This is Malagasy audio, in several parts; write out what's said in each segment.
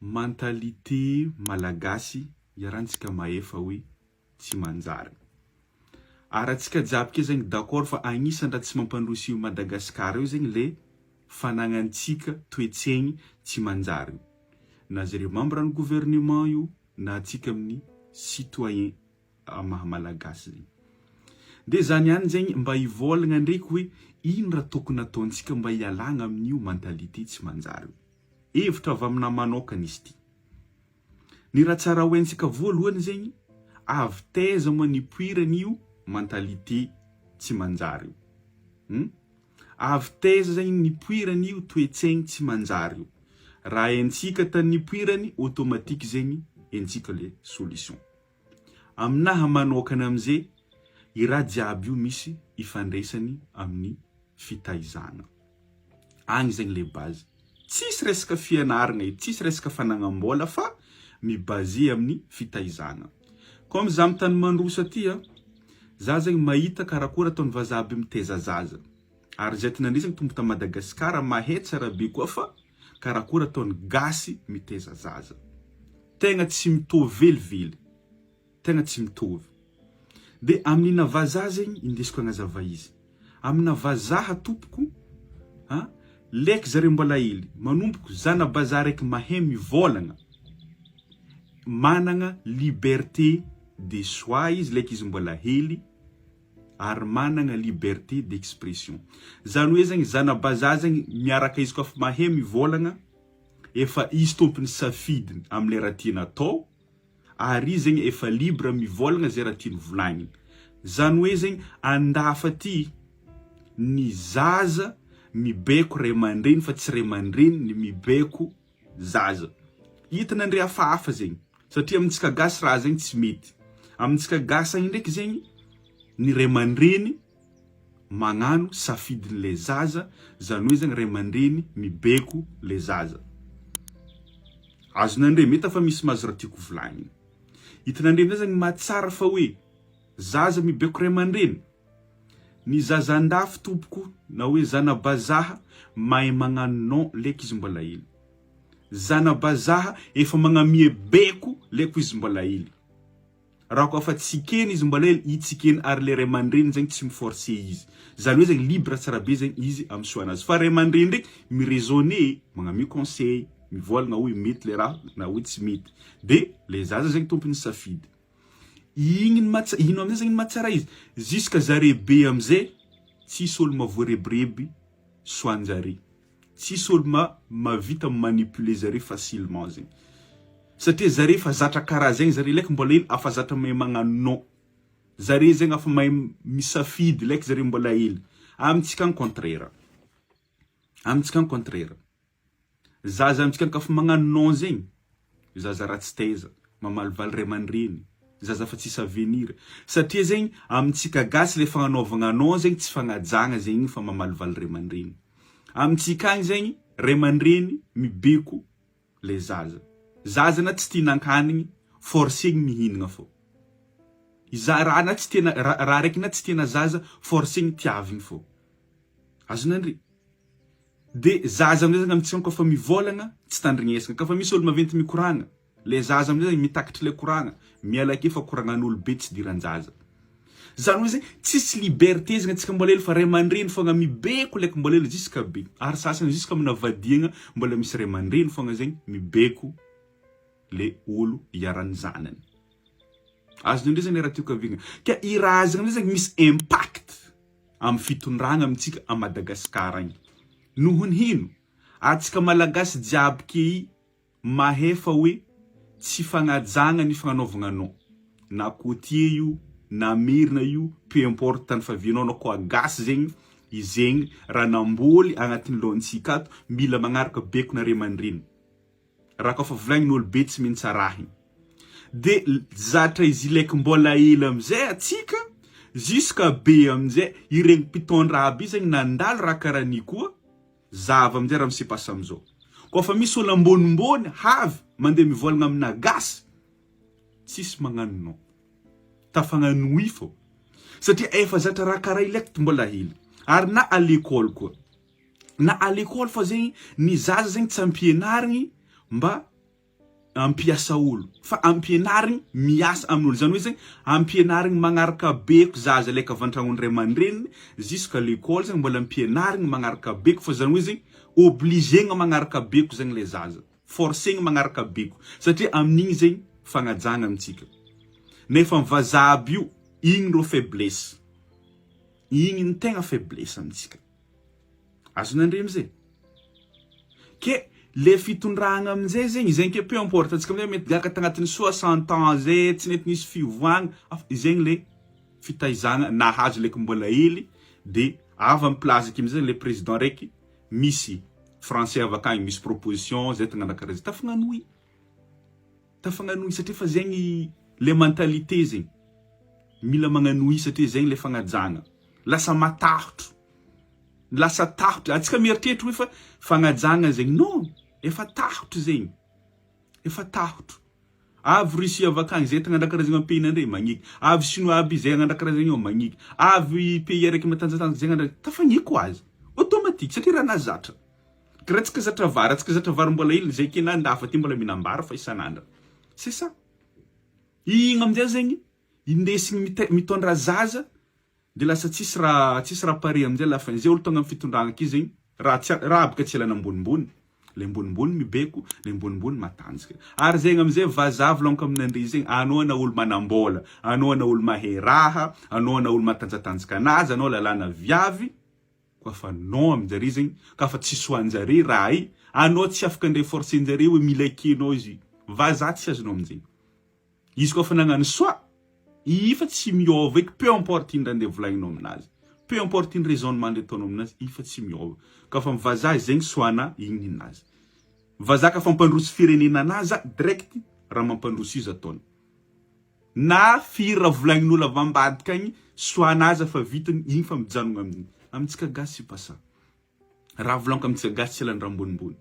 mentalité malagasy iarantsika maefa hoe tsy manjary. Arantsika jiaby ke zegny d'accord fa agnisan'ny raha tsy mampandroso io Madagasikara io zegny le fanagnantsika toetsaigny tsy manjary. Na zareo membre ny gouvernement io na atsika amin'ny citoyen maha malagasy zegny. De zany ihany zegny mba hivolagna ndraiky hoe ino raha tokony ataontsika mba hialagna amin'io mentalité tsy manjary. Hevitra avy amina manokana izy ty. Ny raha tsara hoentsika voalohany zegny avy taiza moa nipoiran'io mentalité tsy manjary io. Avy taiza zegny nipoiran'io toetsaigny tsy manjary io. Raha haintsika tany nipoirany automatique zegny haintsika le solution. Aminaha manokana am'izay i raha jiaby io misy ifandraisany amin'ny fitaizana. Agny zegny le base. Tsisy resaka fianaragna, tsisy resaka fanagnam-bola fa mibase amin'ny fitaizana. Comme za amin'ny tany mandroso aty za zegny mahita karakory ataon'ny vazaha mitaiza zaza. Ary zay tinandry zegny tombo ta Madagasikara mahay tsara be koa fa karakory ataon'ny gasy mitaiza zaza. Tegna tsy mitovy velively. Tegna tsy mitovy. De amin'ina vazaha zegny indesiko agnazava izy. Amina vazaha tompoko, laiky zareo mbola hely, manomboko zana bazaha raiky mahay mivolagna. Managna liberté de choix izy laiky izy mbola hely, ary managna liberté d'expression. Zany hoe zegny zana bazaha zegny miaraka izy koa fa mahay mivolagna, efa izy tompony safidiny am'le raha tiany atao, ary izy zegny efa libre mivolagna zay raha tiany volagniny. Zany hoe zegny andafa ty ny zaza mibeko ray aman-dreny fa tsy ray aman-dreny ny mibeko zaza. Hitan'andre hafahafa zegny. Satria amintsika gasy raha zegny tsy mety. Amintsika gasy agny ndraiky zegny ny ray aman-dreny magnano safidin'le zaza, zany hoe zegny ray aman-dreny mibeko le zaza. Azon'andre mety fa misy mahazo raha tiako volagniny. Hitan'andre am'zay zegny mahatsara fa hoe zaza mibeko ray aman-dreny. Ny zaza andafy tompoko na hoe zana bazaha mahay magnano non laiky izy mbola hely. Zana bazaha efa magnamie beko laiky izy mbola hely. Raha koa fa tsikeny izy mbola hely, itsikeny ary le ray aman-dreny zegny tsy miforce izy. Zany hoe zegny libre tsara be zegny izy amin'ny soanazy. Fa ray aman-dreny ndraiky mirezoner, magnamie conseil, mivolagna hoe mety le raha na hoe tsy mety. De le zaza zegny tompony safidy. Ino am'zay zegny mahatsara izy. Jusqu'à zare be am'zay tsisy olo mavoarebireby soanjare. Tsisy olo mavita manipuler zare facilement zegny. Satria zare fa zatra karaha zegny zare laiky mbola hely afa zatra mahay magnano non. Zare zegny afa mahay misafidy laiky zare mbola hely. Amintsika ny contraire. Amintsika ny contraire. Zaza amintsika ka fa magnano non zegny, zaza ratsy taiza, mamalivaly ray aman-dreny, zaza fa tsisy avenir. Satria zegny amintsika gasy le fagnanaovagna non zegny tsy fagnajagna zegny fa mamalivaly ray aman-dreny. Amintsika agny zegny ray aman-dreny mibeko le zaza. Zaza na tsy tinan-kanigny, forcegny mihinagna fô. Raha na tsy tiana raha raiky na tsy tiana zaza, forcegny tiaviny fô. Azonandry. De zaza am'zay zegny amintsika kaofa mivolagna tsy tandrignesagna. Kafa misy olo maventy mikoragna, le zaza am'zay zegny mitakitry le koragna, miala ake fa koragnan'olo be tsy diran-jaza. Zany hoe zegny tsisy liberté zegny antsika mbola hely fa ray aman-dreny fogna mibeko laiky mbola hely jusqu'à be. Ary sasany jusqu'à amina vadiagna mbola misy ray aman-dreny fogna zegny mibeko le olo iarany zanany. Azon'indray zegny raha tiako avigna. Ka i raha zegny am'zay zegny misy impact amin'ny fitondragna amintsika a Madagasikara agny. Nohony hino? Atsika malagasy jiaby ke mahay fa hoe tsy fagnajagna ny fagnanaovagna non. Na côtier io, na mirina io, peu importe tany fa vianao na koa gasy zegny, izegny raha namboly agnatin'ny lohantsika ato mila magnaraka beko na ray aman-dreny. Raha koa fa volagnin'olo be tsy maintsy arahiny. De zatra izy ilaiky mbola hely am'zay atsika, jusqu'à be am'zay, iregny mpitondra aby zegny nandalo raha karaha ny koa, zava am'zay raha misepasa am'zao. Koa fa misy olo ambonimbony, havy, mandeha mivolagna amina gasy, tsisy magnano non. Tafagnanoy fô. Satria efa zatra raha karaha ilaiky mbola hely. Ary na à l'école koa. Na à l'école fa zegny ny zaza zegny tsy ampianarigny mba ampiasa olo fa ampianarigny miasa amin'olo zany hoe zegny ampianarigny magnaraka beko zaza leka avy an-tragnony ray aman-dreniny jusqu'à l'école zegny mbola ampianarigny magnaraka beko fa zany hoe zegny obligegna magnaraka beko zegny le zaza forcegna magnaraka beko satria amin'igny zegny fagnajana amitsika nefa vazaha aby io igny ro faiblesse igny ny tegna faiblesse amitsika azo nandremy zay ke le fitondragna amizay zegny zegny ke peu importe atsika amizay mety gaka tagnatin'ny 60 ans zay tsy mety nisy fivoagna zegny le fitaizana nahazo leka mbola hely de avy amin'ny place aky amizay le président raiky misy français avakagny misy proposition zay tagnana karaha zay tafagnanoy satria fa zegny le mentalité zegny mila magnanoy satria zegny le fagnajana lasa matahotro lasa tahotro atsika mieritreritry hoe fa fagnajana zegny non efa tahotro zegny efa tahotro avy Russie avakagny zay tagnana karaha zegny pays nandre magniky avy chinois aby zay tagnana karaha zegny magniky avy pays araiky matanjatanja zegny tafagniky azy automatique satria raha nazatra karatsika zatra vary mbola hely zay kenan-dafa ty mbola minambara fa isanandra c'est ça igny amizay zegny indesigny mitondra zaza de lasa tsisy raha pare amizay lafany zay olo tonga amin'ny fitondragna aky zegny raha baka tsy elana ambonimbony le ambonimbony mibeko le ambonimbony matanjaka ary zegny amizay vazaha volonko aminandre zegny anao na olo manambola anao na olo mahay raha anao na olo matanjatanjaka anazy anao lalàna viavy koa fa non aminjare zegny ka fa tsy soanjare raha i anao tsy afaka andre forcenjare hoe mila ekenao izy vazaha tsy azonao aminjegny izy koa fa nagnano soa ifa tsy miova eky peu importe ino rande volagninao aminazy peu importe ino raisonnement nde ataonao aminazy ifa tsy miova ka fa mivazaha zegny soana igny ninazy vazaha ka fa mampandroso firenena anazy direct raha mampandroso izy ataony na firy raha volagnin'olo avy ambadika agny soanazy fa vitany igny fa mijanogna amin'igny amitsika gasy sy pasa raha volaniko amitsika gasy tsy elany raha ambonimbony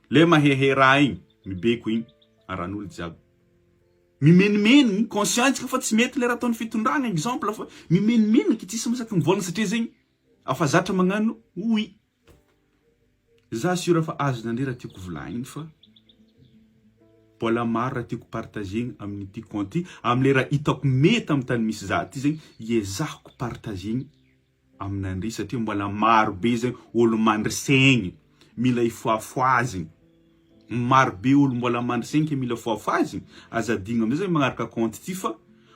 le mahehe raha igny mibeko igny aran'olo jiaby mimenimeny conscience fa tsy mety le raha ataony fitondragna exemple fa mimenimeny ky tsisy masaky mivolagna satria zegny afa zatra magnano oui za sura fa azo nandre raha tiako volagniny fa mbola maro raha tiako partagegny amin'ity compte am'le raha hitako mety amin'ny tany misy za ty zegny iezahako partagegny aminandre satria mbola maro be zegny olo mandrisegny mila ifoafoazigny maro be olo mbola mandrisegny ke mila foafoazigny azadigna amizay zegny magnaraka compte ty fa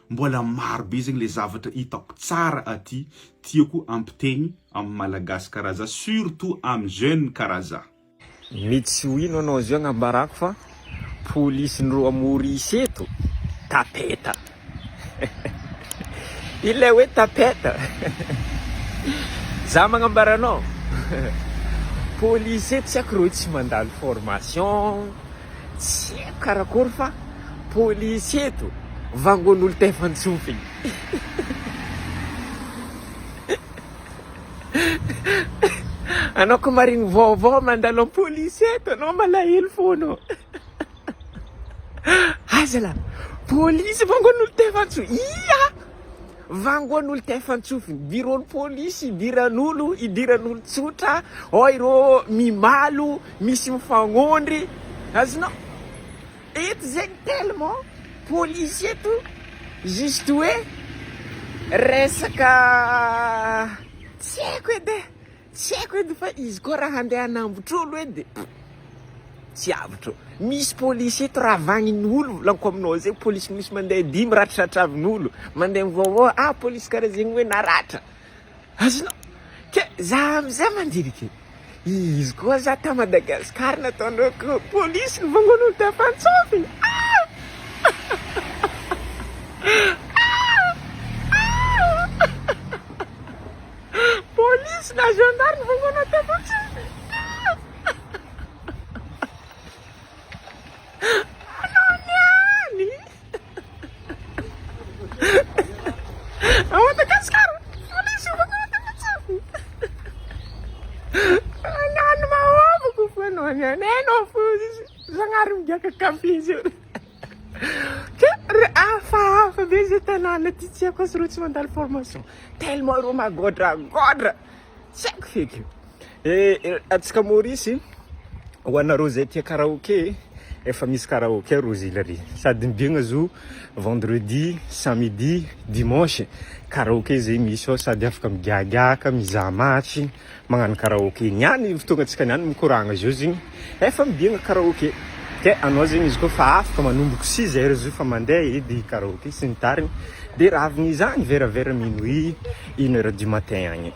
mbola maro be zegny le zavatra hitako tsara aty tiako ampitegny amin'ny malagasy karaha za surtout amin'ny jeune karaha za mitsy hoino anao zio agnambarako fa polisin'ro amorisy eto tapeta ilay hoe tapeta za magnambara anao polisy eto tsy ako reo tsy mandalo formation tsy haiko karakory fa polisy eto vangon'olo tefantsofiny anao ko marigny vaovao mandalo amin'ny polisy eto anao malahelo foanao aza la polisy vangon'olo tefantsofiny ia vangon'olo tefantsofiny idiran'olo polisy idiran'olo tsotra o ireo mimalo misy mifagnondry azonao eto zegny tellement polisy eto juste hoe resaka tsy haiko edy fa izy koa raha handeha hanambotr'olo edy tsy avotro misy polisy eto raha vagnin'olo lanko aminao zegny polisy misy mandeha dimy ratratratravin'olo mandeha mivaovao polisy karaha zegny hoe naratra azonao ke za amizay mandiriky izy koa za ta Madagasikara nataonao polisy ny vangon'olo tefantsofiny polisy na gendarme vangon'olo tefantsofiny ananiany Madagasikara polisy vangon'olo tefantsofiny anany mahovako fa anao anao fo zagnary migaka kampizy hafa be zay tanàna ty tsy haiko azy reo tsy mandalo formation tellement reo magodragodra tsy haiko feky atsika Maurice ho anareo zay tia karaoke efa misy karaoke Rosila ry. Sady mibiagna zo vendredi, samedi, dimanche karaoke zay misy ao, sady afaka migiagiaka, mizaha match, magnano karaoke. Niany fotoagna antsika niany mikoragna zio zegny efa mibiagna karaoke. Ke anao zegny izy koa fa afaka manomboka 6 heures zo fa mandeha edy karaoke sy ny tariny, de ravigny izany vers minuit 1 heure du matin agny.